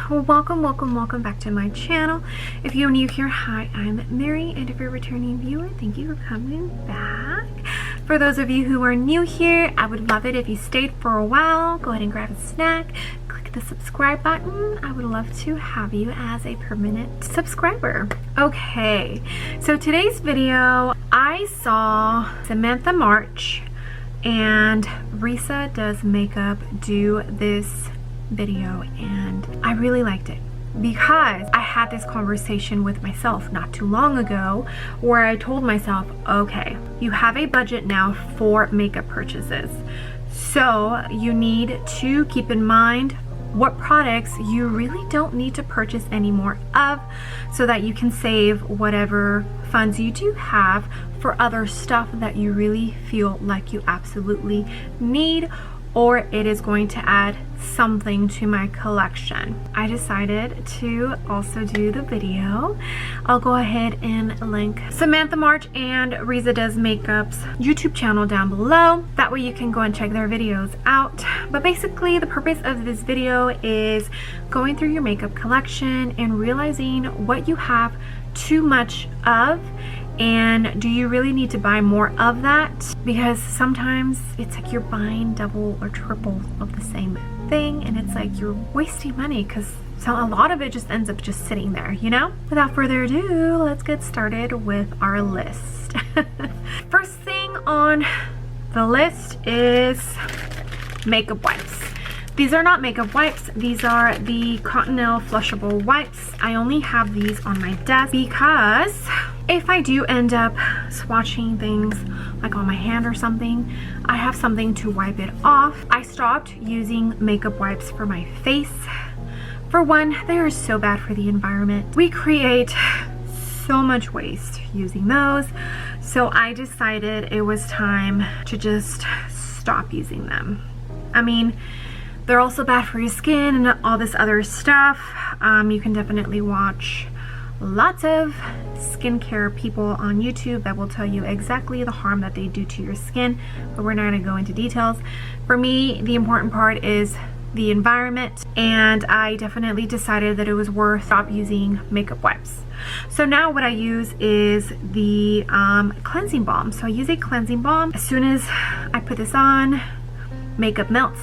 welcome back to my channel. If you're new here, hi, I'm Mary, and if you're a returning viewer, thank you for coming back. For those of you who are new here, I would love it if you stayed for a while. Go ahead and grab a snack, click the subscribe button. I would love to have you as a permanent subscriber. Okay, so today's video, I saw Samantha March and Risa Does Makeup do this video, and I really liked it because I had this conversation with myself not too long ago where I told myself, okay, you have a budget now for makeup purchases, so you need to keep in mind what products you really don't need to purchase any more of so that you can save whatever funds you do have for other stuff that you really feel like you absolutely need, or it is going to add something to my collection. I decided to also do the video. I'll go ahead and link Samantha March and Risa Does Makeup's YouTube channel down below. That way you can go and check their videos out. But basically the purpose of this video is going through your makeup collection and realizing what you have too much of, and do you really need to buy more of that? Because sometimes it's like you're buying double or triple of the same thing, and it's like you're wasting money because a lot of it just ends up just sitting there, you know? Without further ado, let's get started with our list. First thing on the list is makeup wipes. These are not makeup wipes, these are the Cottonelle flushable wipes. I only have these on my desk because if I do end up swatching things like on my hand or something, I have something to wipe it off. I stopped using makeup wipes for my face. For one, they are so bad for the environment. We create so much waste using those, so I decided it was time to just stop using them. I mean, they're also bad for your skin and all this other stuff. You can definitely watch lots of skincare people on YouTube that will tell you exactly the harm that they do to your skin, but we're not going to go into details. For me, the important part is the environment, and I definitely decided that it was worth stop using makeup wipes. So now what I use is the cleansing balm. So I use a cleansing balm. As soon as I put this on, makeup melts,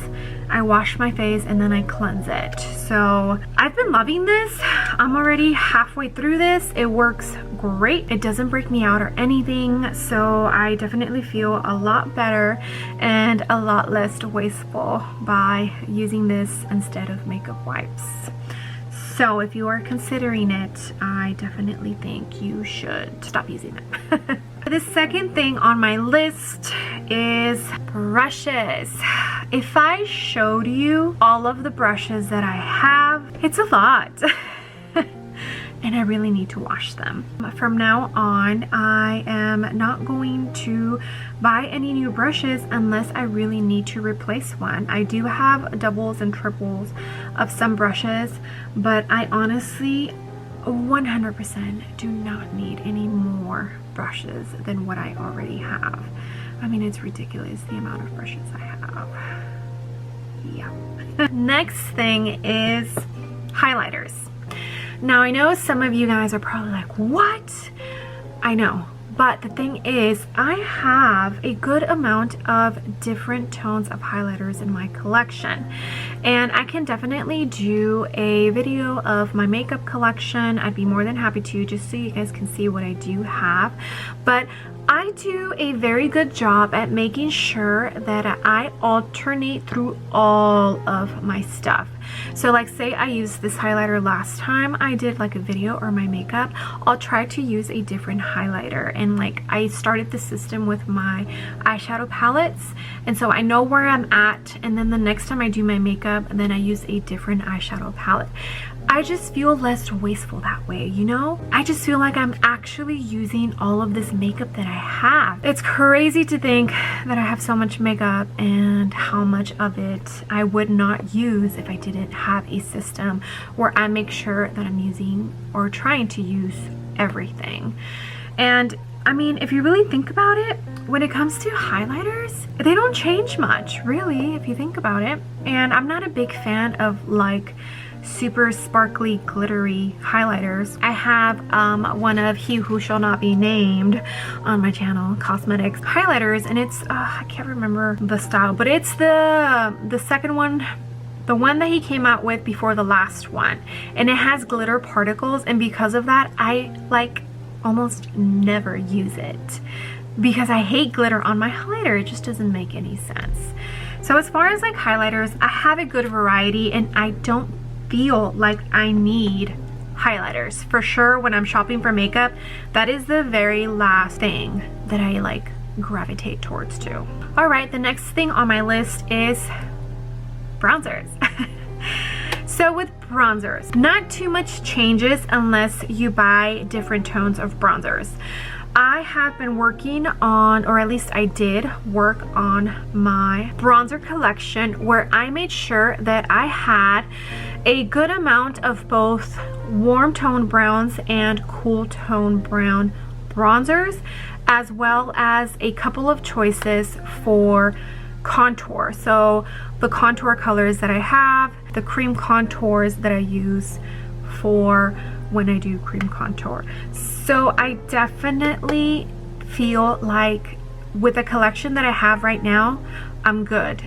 I wash my face, and then I cleanse it. So I've been loving this. I'm already halfway through this. It works great. It doesn't break me out or anything, so I definitely feel a lot better and a lot less wasteful by using this instead of makeup wipes. So if you are considering it, I definitely think you should stop using it. The second thing on my list is brushes. If I showed you all of the brushes that I have, it's a lot. And I really need to wash them. From now on, I am not going to buy any new brushes unless I really need to replace one. I do have doubles and triples of some brushes, but I honestly 100% do not need any more brushes than what I already have. I mean, it's ridiculous the amount of brushes I have. Yeah. Next thing is highlighters. Now I know some of you guys are probably like, what? I know, but the thing is, I have a good amount of different tones of highlighters in my collection, and I can definitely do a video of my makeup collection. I'd be more than happy to, just so you guys can see what I do have. But I do a very good job at making sure that I alternate through all of my stuff. So like, say I used this highlighter last time I did like a video or my makeup, I'll try to use a different highlighter. And like, I started the system with my eyeshadow palettes, and so I know where I'm at, and then the next time I do my makeup, then I use a different eyeshadow palette. I just feel less wasteful that way, you know? I just feel like I'm actually using all of this makeup that I have. It's crazy to think that I have so much makeup and how much of it I would not use if I didn't have a system where I make sure that I'm using or trying to use everything. And I mean, if you really think about it, when it comes to highlighters, they don't change much, really, if you think about it. And I'm not a big fan of like super sparkly glittery highlighters. I have one of He Who Shall Not Be Named on my channel, Cosmetics highlighters, and it's I can't remember the style, but it's the second one, the one that he came out with before the last one, and it has glitter particles, and because of that I like almost never use it because I hate glitter on my highlighter. It just doesn't make any sense. So as far as like highlighters, I have a good variety and I don't feel like I need highlighters. For sure, when I'm shopping for makeup, that is the very last thing that I like gravitate towards too. All right, the next thing on my list is bronzers. So with bronzers, not too much changes unless you buy different tones of bronzers. I have been working on, or at least I did work on my bronzer collection where I made sure that I had a good amount of both warm tone browns and cool tone brown bronzers, as well as a couple of choices for contour. So the contour colors that I have, the cream contours that I use for when I do cream contour. So I definitely feel like with the collection that I have right now, I'm good,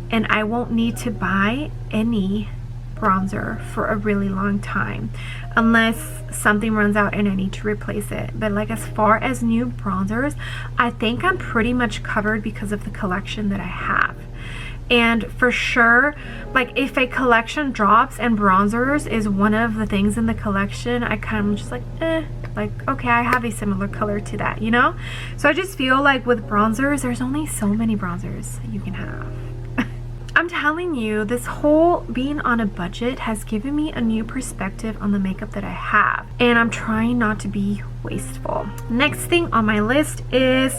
and I won't need to buy any bronzer for a really long time unless something runs out and I need to replace it. But like as far as new bronzers, I think I'm pretty much covered because of the collection that I have. And for sure, like if a collection drops and bronzers is one of the things in the collection, I kind of just like okay, I have a similar color to that, you know? So I just feel like with bronzers, there's only so many bronzers you can have. I'm telling you, this whole being on a budget has given me a new perspective on the makeup that I have, and I'm trying not to be wasteful. Next thing on my list is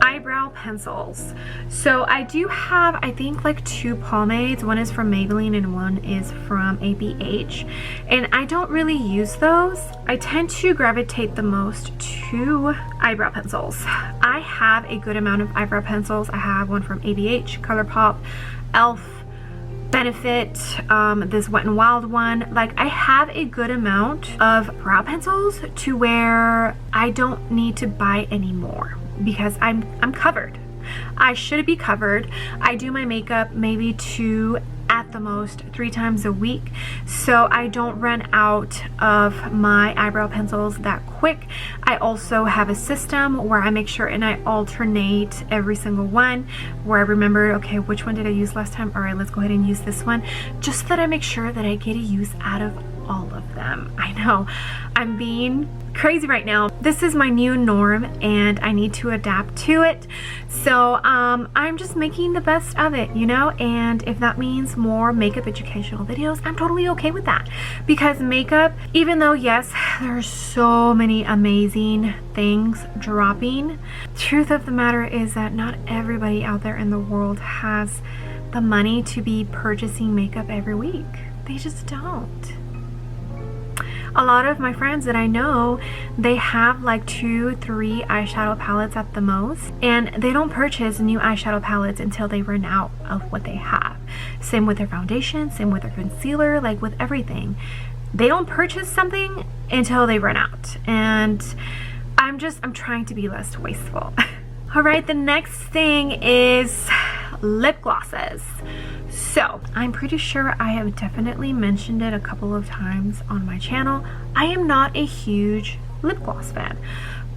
eyebrow pencils. So I do have, I think, like 2 pomades. One is from Maybelline and one is from ABH, and I don't really use those. I tend to gravitate the most to eyebrow pencils. I have a good amount of eyebrow pencils. I have one from ABH, ColourPop, Elf, Benefit, this Wet n Wild one. Like I have a good amount of brow pencils to where I don't need to buy any more because I'm covered. I should be covered. I do my makeup maybe 2 at the most 3 times a week, so I don't run out of my eyebrow pencils that quick. I also have a system where I make sure and I alternate every single one, where I remember, okay, which one did I use last time? All right, let's go ahead and use this one, just that I make sure that I get a use out of all of them. I know I'm being crazy right now. This is my new norm and I need to adapt to it. So I'm just making the best of it, you know, and if that means more makeup educational videos, I'm totally okay with that, because makeup, even though yes, there's so many amazing things dropping, truth of the matter is that not everybody out there in the world has the money to be purchasing makeup every week. They just don't. A lot of my friends that I know, they have like 2-3 eyeshadow palettes at the most, and they don't purchase new eyeshadow palettes until they run out of what they have. Same with their foundation, same with their concealer, like with everything. They don't purchase something until they run out, and I'm trying to be less wasteful. All right, the next thing is lip glosses. So I'm pretty sure I have definitely mentioned it a couple of times on my channel. I am not a huge lip gloss fan,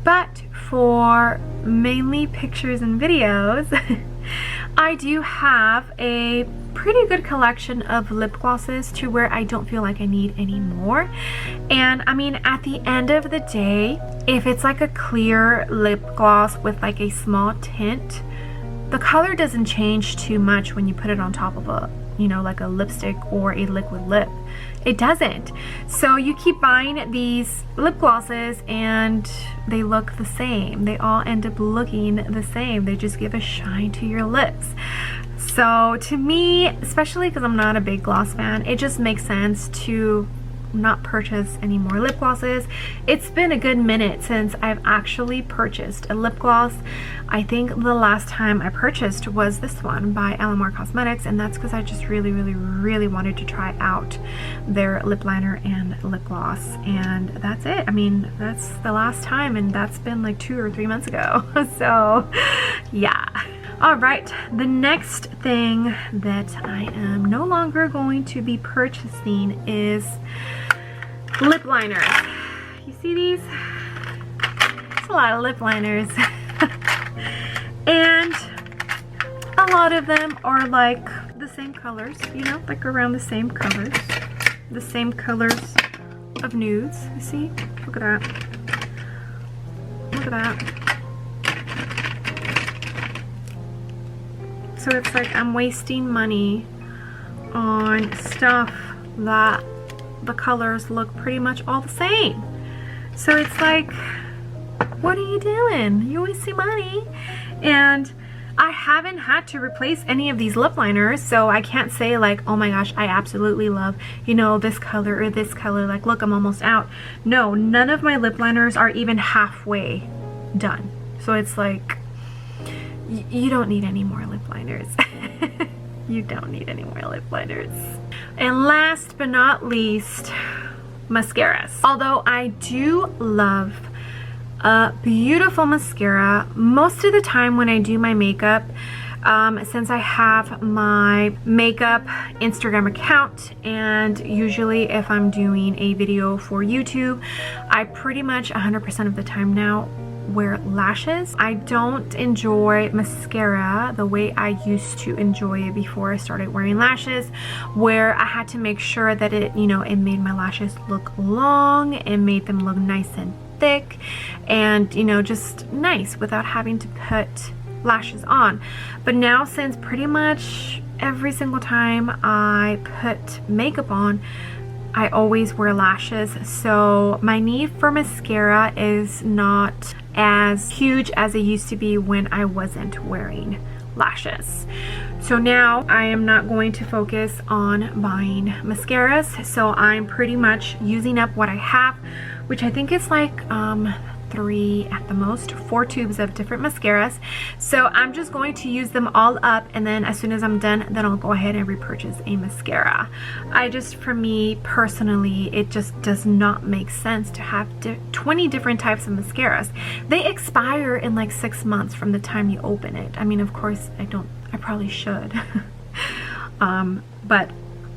but for mainly pictures and videos, I do have a pretty good collection of lip glosses to where I don't feel like I need any more. And I mean, at the end of the day, if it's like a clear lip gloss with like a small tint, the color doesn't change too much when you put it on top of a, you know, like a lipstick or a liquid lip. It doesn't. So you keep buying these lip glosses and they look the same. They all end up looking the same. They just give a shine to your lips. So to me, especially because I'm not a big gloss fan, it just makes sense to not purchase any more lip glosses. It's been a good minute since I've actually purchased a lip gloss. I think the last time I purchased was this one by Cosmetics, and that's because I just really wanted to try out their lip liner and lip gloss, and that's it. I mean, that's the last time, and that's been like 2 or 3 months ago. So yeah. All right, the next thing that I am no longer going to be purchasing is lip liners. You see these? It's a lot of lip liners. And a lot of them are like the same colors, you know, like around the same colors of nudes. You see? Look at that. Look at that. So it's like I'm wasting money on stuff that the colors look pretty much all the same. So it's like, what are you doing? You're wasting money. And I haven't had to replace any of these lip liners, so I can't say like, oh my gosh, I absolutely love, you know, this color or this color. Like, look, I'm almost out. No, none of my lip liners are even halfway done. So it's like, you don't need any more lip liners. You don't need any more lip liners. And last but not least, mascaras. Although I do love a beautiful mascara most of the time when I do my makeup, since I have my makeup Instagram account, and usually if I'm doing a video for YouTube, I pretty much 100% of the time now wear lashes. I don't enjoy mascara the way I used to enjoy it before I started wearing lashes, where I had to make sure that it, you know, it made my lashes look long, it made them look nice and thick, and, you know, just nice without having to put lashes on. But now, since pretty much every single time I put makeup on, I always wear lashes, so my need for mascara is not as huge as it used to be when I wasn't wearing lashes. So now I am not going to focus on buying mascaras, so I'm pretty much using up what I have, which I think is like 3 at the most, 4 tubes of different mascaras. So I'm just going to use them all up, and then as soon as I'm done, then I'll go ahead and repurchase a mascara. For me personally, it just does not make sense to have 20 different types of mascaras. They expire in like 6 months from the time you open it. I mean, of course I probably should. But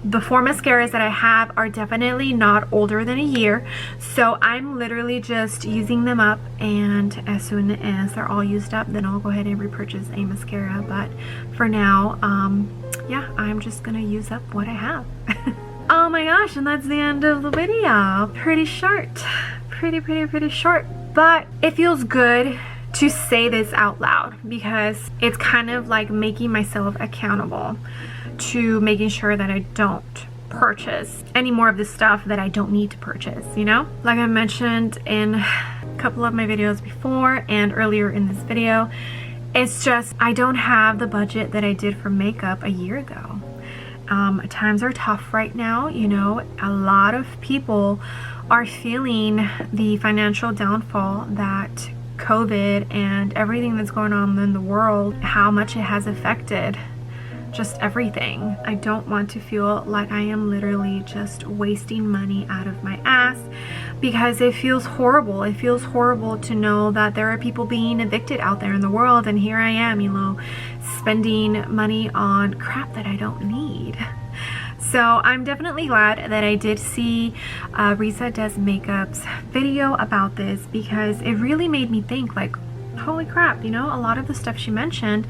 the 4 mascaras that I have are definitely not older than a year, so I'm literally just using them up, and as soon as they're all used up, then I'll go ahead and repurchase a mascara. But for now, yeah, I'm just gonna use up what I have. Oh my gosh, and that's the end of the video. Pretty short, pretty short, but it feels good to say this out loud because it's kind of like making myself accountable to making sure that I don't purchase any more of the stuff that I don't need to purchase, you know? Like I mentioned in a couple of my videos before and earlier in this video, it's just I don't have the budget that I did for makeup a year ago. Times are tough right now, you know. A lot of people are feeling the financial downfall that COVID and everything that's going on in the world, how much it has affected just everything. I don't want to feel like I am literally just wasting money out of my ass, because it feels horrible. It feels horrible to know that there are people being evicted out there in the world, and here I am, you know, spending money on crap that I don't need. So I'm definitely glad that I did see Risa Does Makeup's video about this, because it really made me think, like, holy crap, you know, a lot of the stuff she mentioned,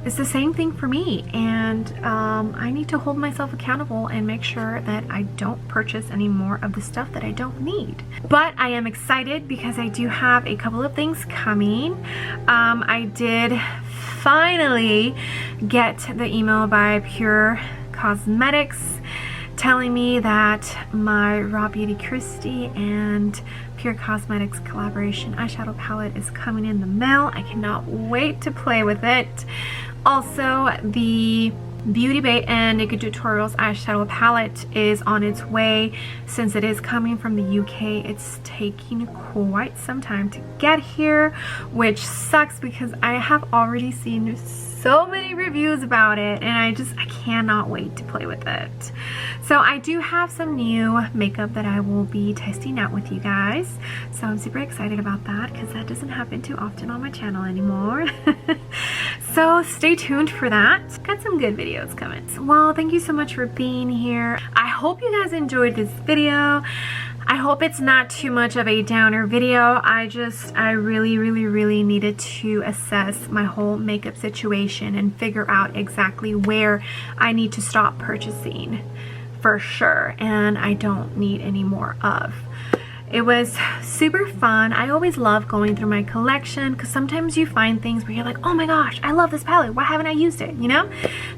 it's the same thing for me, and I need to hold myself accountable and make sure that I don't purchase any more of the stuff that I don't need. But I am excited because I do have a couple of things coming. I did finally get the email by Pure Cosmetics telling me that my Raw Beauty Christy and Pure Cosmetics collaboration eyeshadow palette is coming in the mail. I cannot wait to play with it. Also, the Beauty Bay and Naked Tutorials eyeshadow palette is on its way. Since it is coming from the UK, it's taking quite some time to get here, which sucks because I have already seen so many reviews about it, and I cannot wait to play with it. So I do have some new makeup that I will be testing out with you guys, so I'm super excited about that because that doesn't happen too often on my channel anymore. So stay tuned for that. Got some good videos coming. Well, thank you so much for being here. I hope you guys enjoyed this video. I hope it's not too much of a downer video. I really needed to assess my whole makeup situation and figure out exactly where I need to stop purchasing for sure, and I don't need any more of. It was super fun. I always love going through my collection because sometimes you find things where you're like, oh my gosh, I love this palette. Why haven't I used it, you know?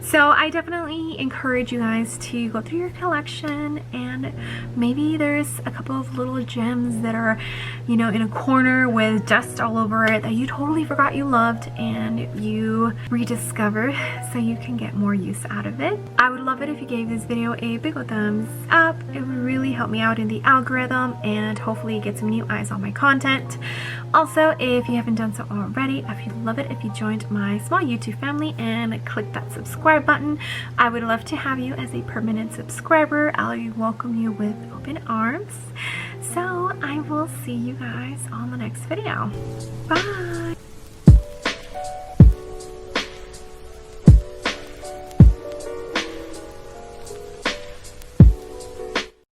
So I definitely encourage you guys to go through your collection, and maybe there's a couple of little gems that are, you know, in a corner with dust all over it that you totally forgot you loved and you rediscovered so you can get more use out of it. I would love it if you gave this video a big ol' thumbs up. It would really help me out in the algorithm and hopefully get some new eyes on my content. Also, if you haven't done so already, I would love it if you joined my small YouTube family and click that subscribe button. I would love to have you as a permanent subscriber. I'll welcome you with open arms. So I will see you guys on the next video. Bye!